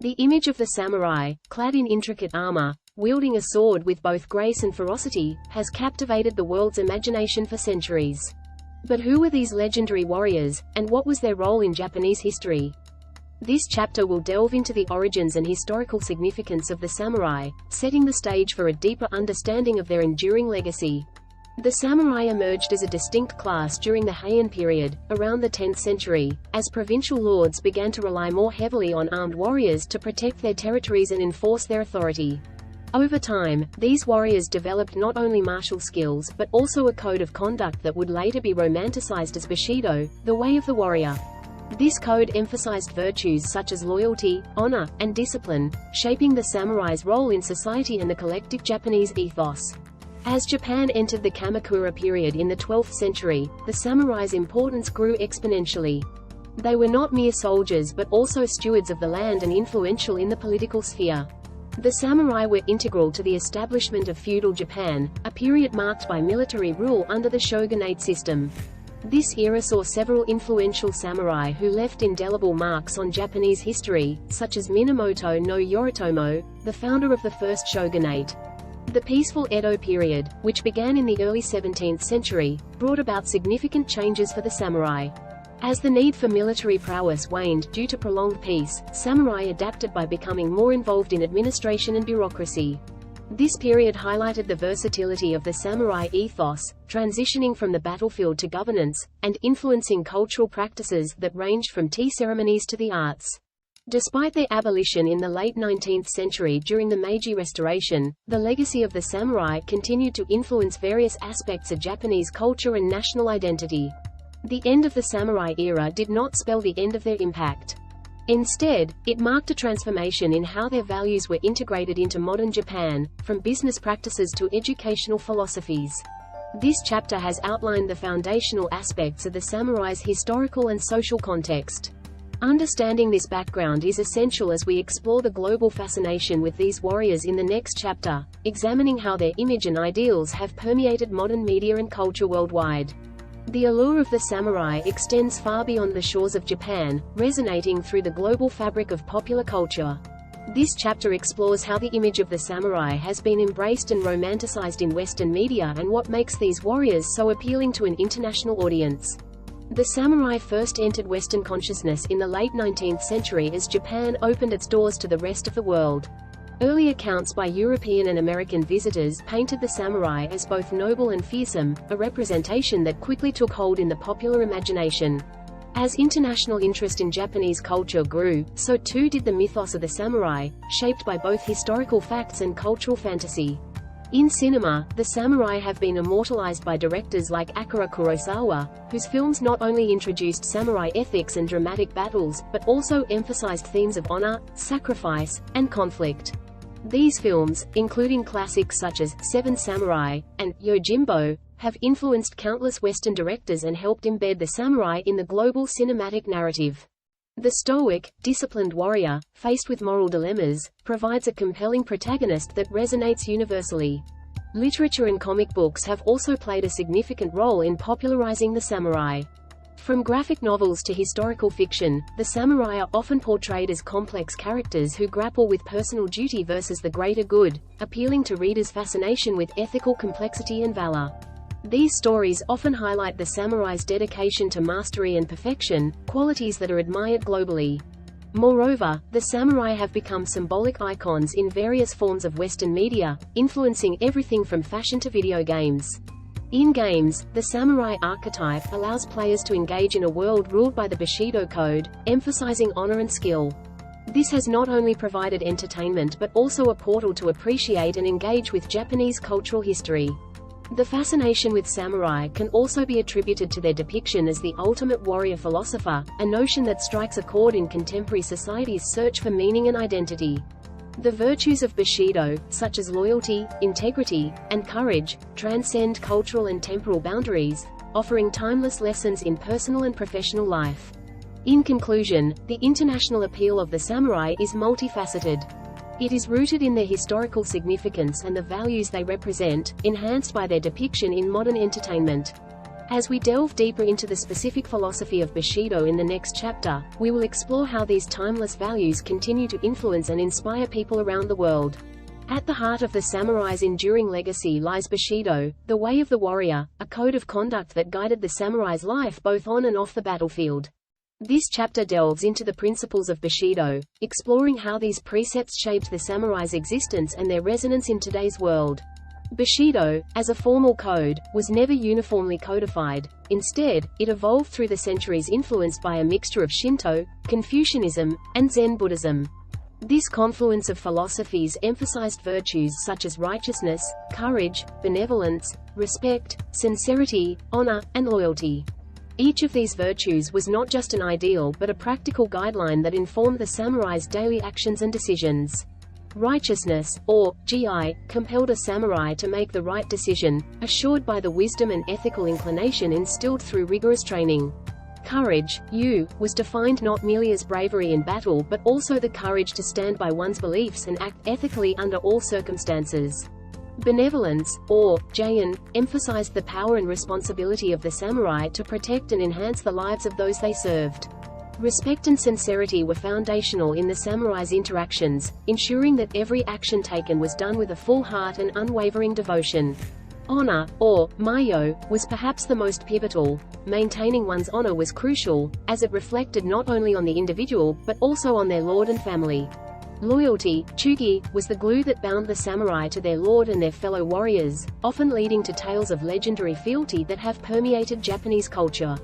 The image of the samurai, clad in intricate armor, wielding a sword with both grace and ferocity, has captivated the world's imagination for centuries. But who were these legendary warriors, and what was their role in Japanese history? This chapter will delve into the origins and historical significance of the samurai, setting the stage for a deeper understanding of their enduring legacy. The samurai emerged as a distinct class during the Heian period, around the 10th century, as provincial lords began to rely more heavily on armed warriors to protect their territories and enforce their authority. Over time, these warriors developed not only martial skills but also a code of conduct that would later be romanticized as Bushido, the way of the warrior. This code emphasized virtues such as loyalty, honor, and discipline, shaping the samurai's role in society and the collective Japanese ethos. As Japan entered the Kamakura period in the 12th century, the samurai's importance grew exponentially. They were not mere soldiers but also stewards of the land and influential in the political sphere. The samurai were integral to the establishment of feudal Japan, a period marked by military rule under the shogunate system. This era saw several influential samurai who left indelible marks on Japanese history, such as Minamoto no Yoritomo, the founder of the first shogunate. The peaceful Edo period, which began in the early 17th century, brought about significant changes for the samurai. As the need for military prowess waned due to prolonged peace, samurai adapted by becoming more involved in administration and bureaucracy. This period highlighted the versatility of the samurai ethos, transitioning from the battlefield to governance, and influencing cultural practices that ranged from tea ceremonies to the arts. Despite their abolition in the late 19th century during the Meiji Restoration, the legacy of the samurai continued to influence various aspects of Japanese culture and national identity. The end of the samurai era did not spell the end of their impact. Instead, it marked a transformation in how their values were integrated into modern Japan, from business practices to educational philosophies. This chapter has outlined the foundational aspects of the samurai's historical and social context. Understanding this background is essential as we explore the global fascination with these warriors in the next chapter, examining how their image and ideals have permeated modern media and culture worldwide. The allure of the samurai extends far beyond the shores of Japan, resonating through the global fabric of popular culture. This chapter explores how the image of the samurai has been embraced and romanticized in Western media and what makes these warriors so appealing to an international audience. The samurai first entered Western consciousness in the late 19th century as Japan opened its doors to the rest of the world. Early accounts by European and American visitors painted the samurai as both noble and fearsome, a representation that quickly took hold in the popular imagination. As international interest in Japanese culture grew, so too did the mythos of the samurai, shaped by both historical facts and cultural fantasy. In cinema, the samurai have been immortalized by directors like Akira Kurosawa, whose films not only introduced samurai ethics and dramatic battles, but also emphasized themes of honor, sacrifice, and conflict. These films, including classics such as Seven Samurai and Yojimbo, have influenced countless Western directors and helped embed the samurai in the global cinematic narrative. The stoic, disciplined warrior, faced with moral dilemmas, provides a compelling protagonist that resonates universally. Literature and comic books have also played a significant role in popularizing the samurai. From graphic novels to historical fiction, the samurai are often portrayed as complex characters who grapple with personal duty versus the greater good, appealing to readers' fascination with ethical complexity and valor. These stories often highlight the samurai's dedication to mastery and perfection, qualities that are admired globally. Moreover, the samurai have become symbolic icons in various forms of Western media, influencing everything from fashion to video games. In games, the samurai archetype allows players to engage in a world ruled by the Bushido code, emphasizing honor and skill. This has not only provided entertainment but also a portal to appreciate and engage with Japanese cultural history. The fascination with samurai can also be attributed to their depiction as the ultimate warrior philosopher, a notion that strikes a chord in contemporary society's search for meaning and identity. The virtues of Bushido, such as loyalty, integrity, and courage, transcend cultural and temporal boundaries, offering timeless lessons in personal and professional life. In conclusion, the international appeal of the samurai is multifaceted. It is rooted in their historical significance and the values they represent, enhanced by their depiction in modern entertainment. As we delve deeper into the specific philosophy of Bushido in the next chapter, we will explore how these timeless values continue to influence and inspire people around the world. At the heart of the samurai's enduring legacy lies Bushido, the way of the warrior, a code of conduct that guided the samurai's life both on and off the battlefield. This chapter delves into the principles of Bushido, exploring how these precepts shaped the samurai's existence and their resonance in today's world. Bushido, as a formal code, was never uniformly codified. Instead, it evolved through the centuries influenced by a mixture of Shinto, Confucianism, and Zen Buddhism. This confluence of philosophies emphasized virtues such as righteousness, courage, benevolence, respect, sincerity, honor, and loyalty. Each of these virtues was not just an ideal but a practical guideline that informed the samurai's daily actions and decisions. Righteousness, or gi, compelled a samurai to make the right decision, assured by the wisdom and ethical inclination instilled through rigorous training. Courage, was defined not merely as bravery in battle but also the courage to stand by one's beliefs and act ethically under all circumstances. Benevolence, or Heian, emphasized the power and responsibility of the samurai to protect and enhance the lives of those they served. Respect and sincerity were foundational in the samurai's interactions, ensuring that every action taken was done with a full heart and unwavering devotion. Honor, or myo, was perhaps the most pivotal. Maintaining one's honor was crucial, as it reflected not only on the individual, but also on their lord and family. Loyalty, chugi, was the glue that bound the samurai to their lord and their fellow warriors, often leading to tales of legendary fealty that have permeated Japanese culture.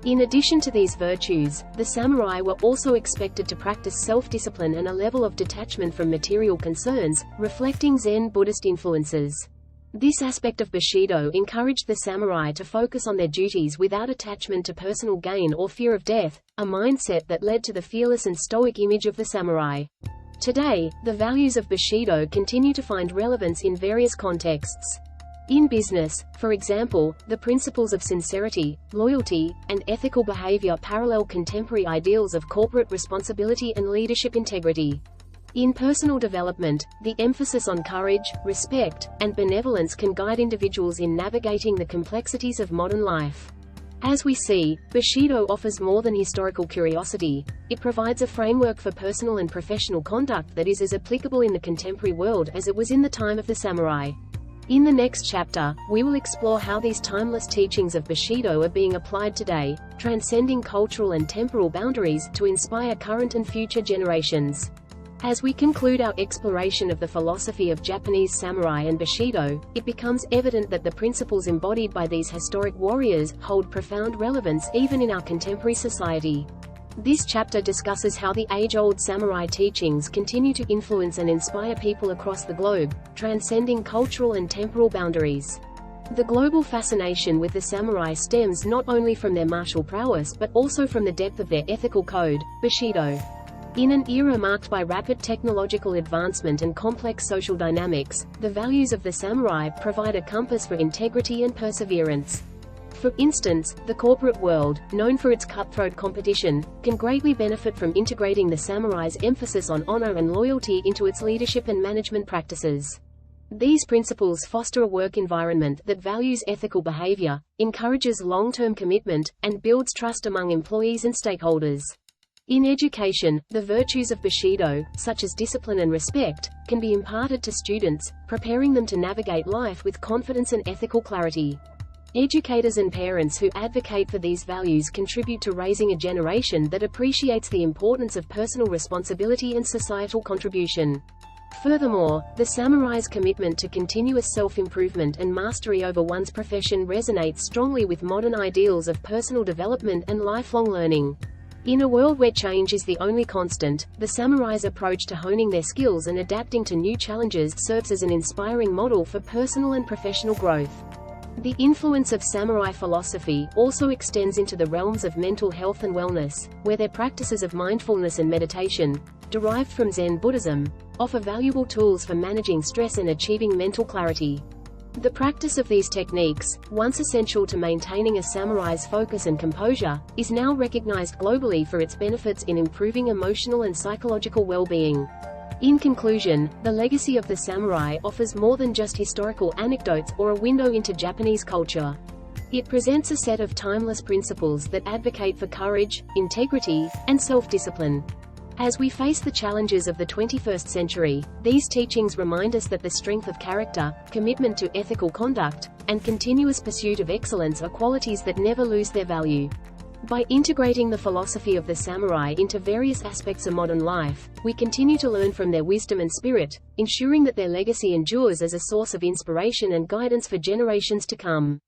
In addition to these virtues, the samurai were also expected to practice self-discipline and a level of detachment from material concerns, reflecting Zen Buddhist influences. This aspect of Bushido encouraged the samurai to focus on their duties without attachment to personal gain or fear of death, a mindset that led to the fearless and stoic image of the samurai. Today, the values of Bushido continue to find relevance in various contexts. In business, for example, the principles of sincerity, loyalty, and ethical behavior parallel contemporary ideals of corporate responsibility and leadership integrity. In personal development, the emphasis on courage, respect, and benevolence can guide individuals in navigating the complexities of modern life. As we see, Bushido offers more than historical curiosity. It provides a framework for personal and professional conduct that is as applicable in the contemporary world as it was in the time of the samurai. In the next chapter, we will explore how these timeless teachings of Bushido are being applied today, transcending cultural and temporal boundaries, to inspire current and future generations. As we conclude our exploration of the philosophy of Japanese samurai and Bushido, it becomes evident that the principles embodied by these historic warriors hold profound relevance even in our contemporary society. This chapter discusses how the age-old samurai teachings continue to influence and inspire people across the globe, transcending cultural and temporal boundaries. The global fascination with the samurai stems not only from their martial prowess but also from the depth of their ethical code, Bushido. In an era marked by rapid technological advancement and complex social dynamics, the values of the samurai provide a compass for integrity and perseverance. For instance, the corporate world, known for its cutthroat competition, can greatly benefit from integrating the samurai's emphasis on honor and loyalty into its leadership and management practices. These principles foster a work environment that values ethical behavior, encourages long-term commitment, and builds trust among employees and stakeholders. In education, the virtues of Bushido, such as discipline and respect, can be imparted to students, preparing them to navigate life with confidence and ethical clarity. Educators and parents who advocate for these values contribute to raising a generation that appreciates the importance of personal responsibility and societal contribution. Furthermore, the samurai's commitment to continuous self-improvement and mastery over one's profession resonates strongly with modern ideals of personal development and lifelong learning. In a world where change is the only constant, the samurai's approach to honing their skills and adapting to new challenges serves as an inspiring model for personal and professional growth. The influence of samurai philosophy also extends into the realms of mental health and wellness, where their practices of mindfulness and meditation, derived from Zen Buddhism, offer valuable tools for managing stress and achieving mental clarity. The practice of these techniques, once essential to maintaining a samurai's focus and composure, is now recognized globally for its benefits in improving emotional and psychological well-being. In conclusion, the legacy of the samurai offers more than just historical anecdotes or a window into Japanese culture. It presents a set of timeless principles that advocate for courage, integrity, and self-discipline. As we face the challenges of the 21st century, these teachings remind us that the strength of character, commitment to ethical conduct, and continuous pursuit of excellence are qualities that never lose their value. By integrating the philosophy of the samurai into various aspects of modern life, we continue to learn from their wisdom and spirit, ensuring that their legacy endures as a source of inspiration and guidance for generations to come.